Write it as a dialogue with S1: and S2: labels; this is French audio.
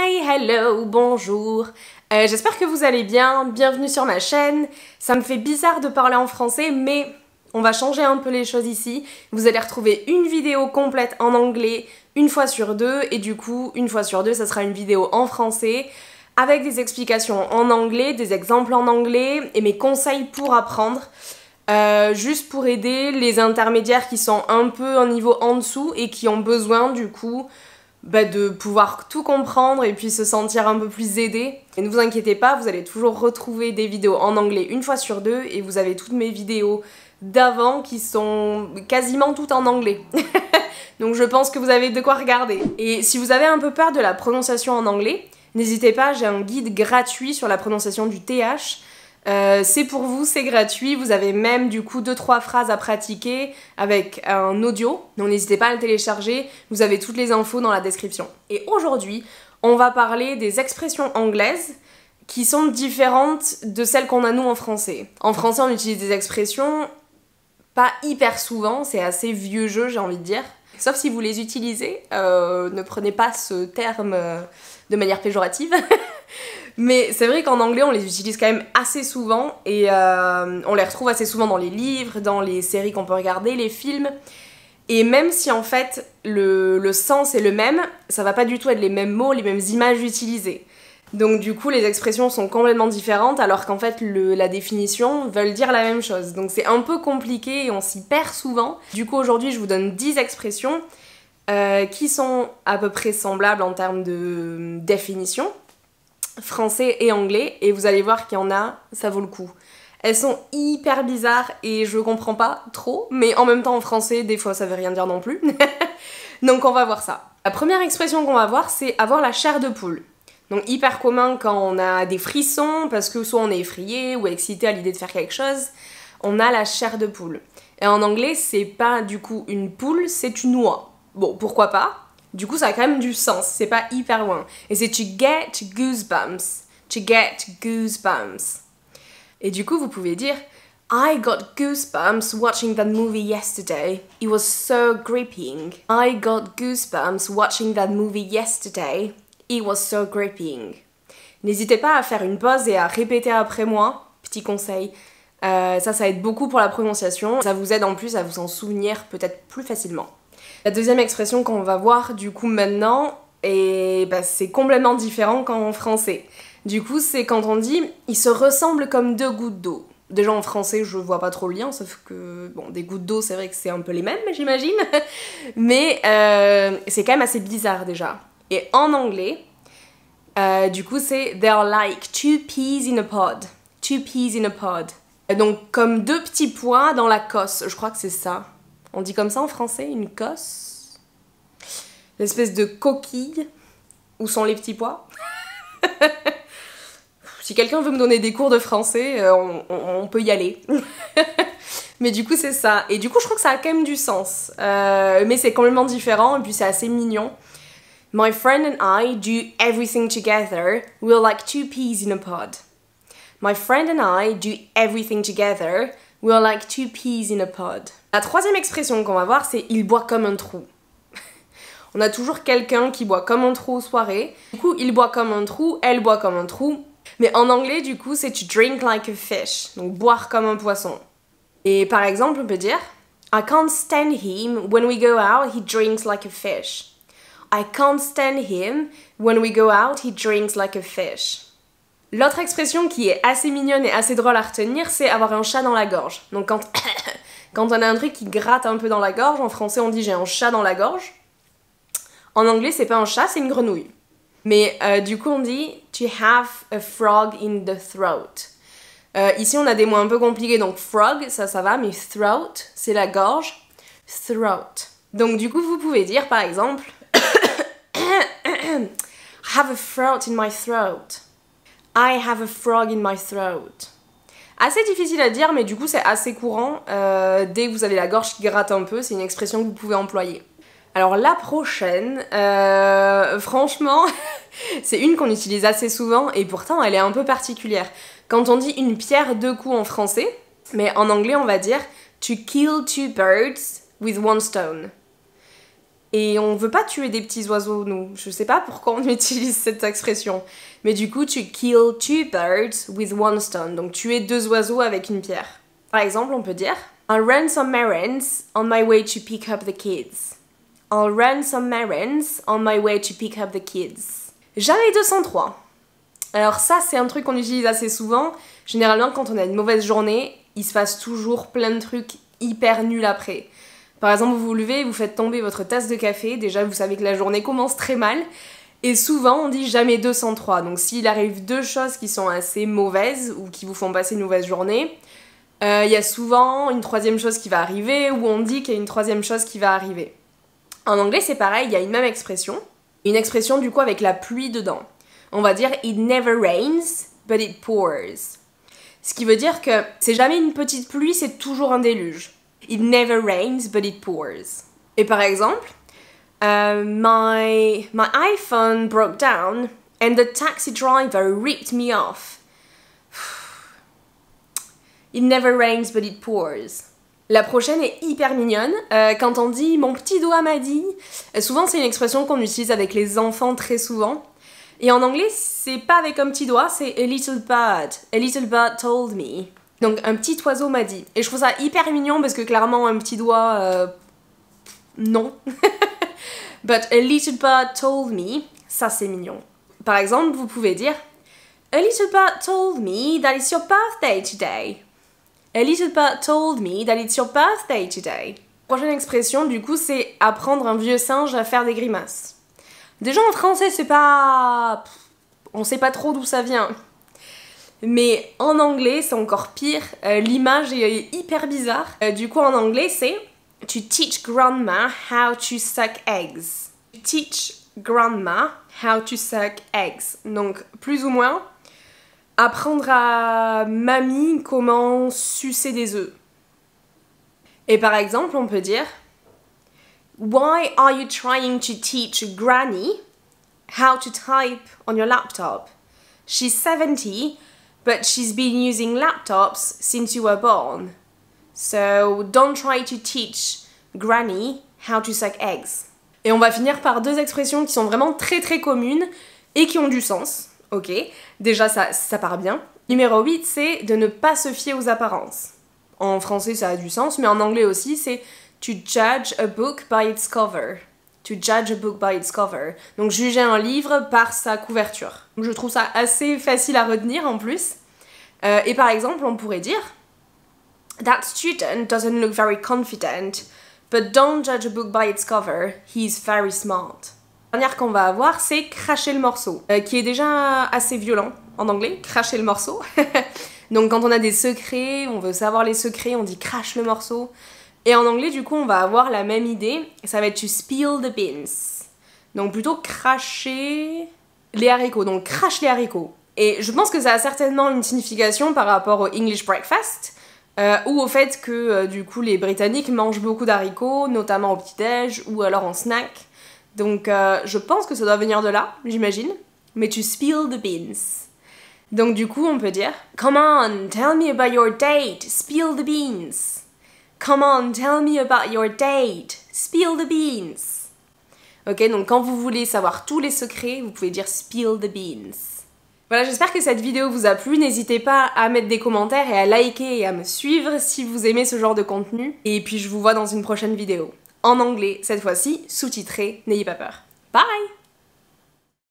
S1: Hi, hello, bonjour. J'espère que vous allez bien, bienvenue sur ma chaîne. Ça me fait bizarre de parler en français, mais on va changer un peu les choses ici. Vous allez retrouver une vidéo complète en anglais une fois sur deux, et du coup, une fois sur deux, ça sera une vidéo en français, avec des explications en anglais, des exemples en anglais, et mes conseils pour apprendre. Juste pour aider les intermédiaires qui sont un peu un niveau en dessous et qui ont besoin du coup de pouvoir tout comprendre et puis se sentir un peu plus aidés. Et ne vous inquiétez pas, vous allez toujours retrouver des vidéos en anglais une fois sur deux et vous avez toutes mes vidéos d'avant qui sont quasiment toutes en anglais. Donc je pense que vous avez de quoi regarder. Et si vous avez un peu peur de la prononciation en anglais, n'hésitez pas, j'ai un guide gratuit sur la prononciation du TH. C'est pour vous, c'est gratuit, vous avez même du coup 2-3 phrases à pratiquer avec un audio, donc n'hésitez pas à le télécharger, vous avez toutes les infos dans la description. Et aujourd'hui, on va parler des expressions anglaises qui sont différentes de celles qu'on a nous en français. En français, on utilise des expressions pas hyper souvent, c'est assez vieux jeu, j'ai envie de dire. Sauf si vous les utilisez, ne prenez pas ce terme de manière péjorative. Mais c'est vrai qu'en anglais, on les utilise quand même assez souvent et on les retrouve assez souvent dans les livres, dans les séries qu'on peut regarder, les films. Et même si en fait le sens est le même, ça va pas du tout être les mêmes mots, les mêmes images utilisées. Donc du coup, les expressions sont complètement différentes alors qu'en fait la définition veut dire la même chose. Donc c'est un peu compliqué et on s'y perd souvent. Du coup, aujourd'hui, je vous donne 10 expressions qui sont à peu près semblables en termes de définition, français et anglais, et vous allez voir qu'il y en a, ça vaut le coup. Elles sont hyper bizarres et je comprends pas trop, mais en même temps en français, des fois ça veut rien dire non plus. Donc on va voir ça. La première expression qu'on va voir, c'est avoir la chair de poule. Donc hyper commun quand on a des frissons, parce que soit on est effrayé ou excité à l'idée de faire quelque chose, on a la chair de poule. Et en anglais, c'est pas du coup une poule, c'est une oie. Bon, pourquoi pas? Du coup, ça a quand même du sens, c'est pas hyper loin. Et c'est to get goosebumps. To get goosebumps. Et du coup, vous pouvez dire I got goosebumps watching that movie yesterday. It was so gripping. I got goosebumps watching that movie yesterday. It was so gripping. N'hésitez pas à faire une pause et à répéter après moi. Petit conseil. Ça aide beaucoup pour la prononciation. Ça vous aide en plus à vous en souvenir peut-être plus facilement. La deuxième expression qu'on va voir du coup maintenant, et c'est complètement différent qu'en français. Du coup, c'est quand on dit « ils se ressemblent comme deux gouttes d'eau ». Déjà en français, je vois pas trop le lien, sauf que, bon, des gouttes d'eau, c'est vrai que c'est un peu les mêmes, j'imagine. Mais c'est quand même assez bizarre déjà. Et en anglais, du coup, c'est « they're like two peas in a pod ». Two peas in a pod. Donc comme deux petits pois dans la cosse, je crois que c'est ça. On dit comme ça en français, une cosse? L'espèce de coquille où sont les petits pois. Si quelqu'un veut me donner des cours de français, on peut y aller. Mais du coup, c'est ça. Et du coup, je crois que ça a quand même du sens. Mais c'est complètement différent et puis c'est assez mignon. My friend and I do everything together. We're like two peas in a pod. My friend and I do everything together. We're like two peas in a pod. La troisième expression qu'on va voir, c'est « il boit comme un trou ». On a toujours quelqu'un qui boit comme un trou aux soirées. Du coup, il boit comme un trou, elle boit comme un trou. Mais en anglais, du coup, c'est « to drink like a fish », donc boire comme un poisson. Et par exemple, on peut dire « I can't stand him, when we go out, he drinks like a fish ». I can't stand him, when we go out, he drinks like a fish. L'autre expression qui est assez mignonne et assez drôle à retenir, c'est avoir un chat dans la gorge. Donc quand on a un truc qui gratte un peu dans la gorge, en français on dit j'ai un chat dans la gorge. En anglais c'est pas un chat, c'est une grenouille. Mais du coup on dit to have a frog in the throat. Ici on a des mots un peu compliqués, donc frog ça va, mais throat c'est la gorge. Throat. Donc du coup vous pouvez dire par exemple I have a frog in my throat. I have a frog in my throat. Assez difficile à dire, mais du coup c'est assez courant. Dès que vous avez la gorge qui gratte un peu, c'est une expression que vous pouvez employer. Alors la prochaine, franchement, c'est une qu'on utilise assez souvent et pourtant elle est un peu particulière. Quand on dit une pierre deux coups en français, mais en anglais on va dire to kill two birds with one stone. Et on veut pas tuer des petits oiseaux, nous. Je sais pas pourquoi on utilise cette expression. Mais du coup, tu kill two birds with one stone. Donc tuer deux oiseaux avec une pierre. Par exemple, on peut dire I'll run some errands on my way to pick up the kids. I'll run some errands on my way to pick up the kids. Jamais 203. Alors ça, c'est un truc qu'on utilise assez souvent. Généralement, quand on a une mauvaise journée, il se passe toujours plein de trucs hyper nuls après. Par exemple, vous vous levez, vous faites tomber votre tasse de café, déjà vous savez que la journée commence très mal, et souvent on dit jamais 203. Donc s'il arrive deux choses qui sont assez mauvaises, ou qui vous font passer une mauvaise journée, il y a souvent une troisième chose qui va arriver, ou on dit qu'il y a une troisième chose qui va arriver. En anglais c'est pareil, il y a une même expression, une expression du coup avec la pluie dedans. On va dire « It never rains, but it pours ». Ce qui veut dire que c'est jamais une petite pluie, c'est toujours un déluge. It never rains, but it pours. Et par exemple, my iPhone broke down and the taxi driver ripped me off. It never rains, but it pours. La prochaine est hyper mignonne. Quand on dit « mon petit doigt m'a dit », souvent c'est une expression qu'on utilise avec les enfants très souvent. Et en anglais, c'est pas avec un petit doigt, c'est a little bird. A little bird told me. Donc un petit oiseau m'a dit. Et je trouve ça hyper mignon parce que clairement un petit doigt, non. But a little bird told me, ça c'est mignon. Par exemple, vous pouvez dire A little bird told me that it's your birthday today. A little bird told me that it's your birthday today. Prochaine expression, du coup, c'est apprendre un vieux singe à faire des grimaces. Déjà en français, c'est pas... on sait pas trop d'où ça vient. Mais en anglais, c'est encore pire. L'image est hyper bizarre. Du coup, en anglais, c'est to teach grandma how to suck eggs. To teach grandma how to suck eggs. Donc, plus ou moins, apprendre à mamie comment sucer des œufs. Et par exemple, on peut dire Why are you trying to teach Granny how to type on your laptop? She's 70, but she's been using laptops since you were born. So don't try to teach Granny how to suck eggs. Et on va finir par deux expressions qui sont vraiment très très communes et qui ont du sens. Ok, déjà ça part bien. Numéro 8, c'est de ne pas se fier aux apparences. En français ça a du sens, mais en anglais aussi c'est to judge a book by its cover. To judge a book by its cover. Donc juger un livre par sa couverture. Je trouve ça assez facile à retenir en plus. Et par exemple, on pourrait dire That student doesn't look very confident, but don't judge a book by its cover, he's very smart. La dernière qu'on va avoir, c'est cracher le morceau, qui est déjà assez violent en anglais, cracher le morceau. Donc quand on a des secrets, on veut savoir les secrets, on dit crache le morceau. Et en anglais, du coup, on va avoir la même idée, ça va être to spill the beans. Donc plutôt cracher les haricots, donc crache les haricots. Et je pense que ça a certainement une signification par rapport au English breakfast, ou au fait que du coup les Britanniques mangent beaucoup d'haricots, notamment au petit-déj ou alors en snack. Donc je pense que ça doit venir de là, j'imagine. Mais to spill the beans. Donc du coup on peut dire Come on, tell me about your date, spill the beans. Come on, tell me about your date, spill the beans. Ok, donc quand vous voulez savoir tous les secrets, vous pouvez dire spill the beans. Voilà, j'espère que cette vidéo vous a plu. N'hésitez pas à mettre des commentaires et à liker et à me suivre si vous aimez ce genre de contenu. Et puis je vous vois dans une prochaine vidéo. En anglais, cette fois-ci, sous-titré, n'ayez pas peur. Bye!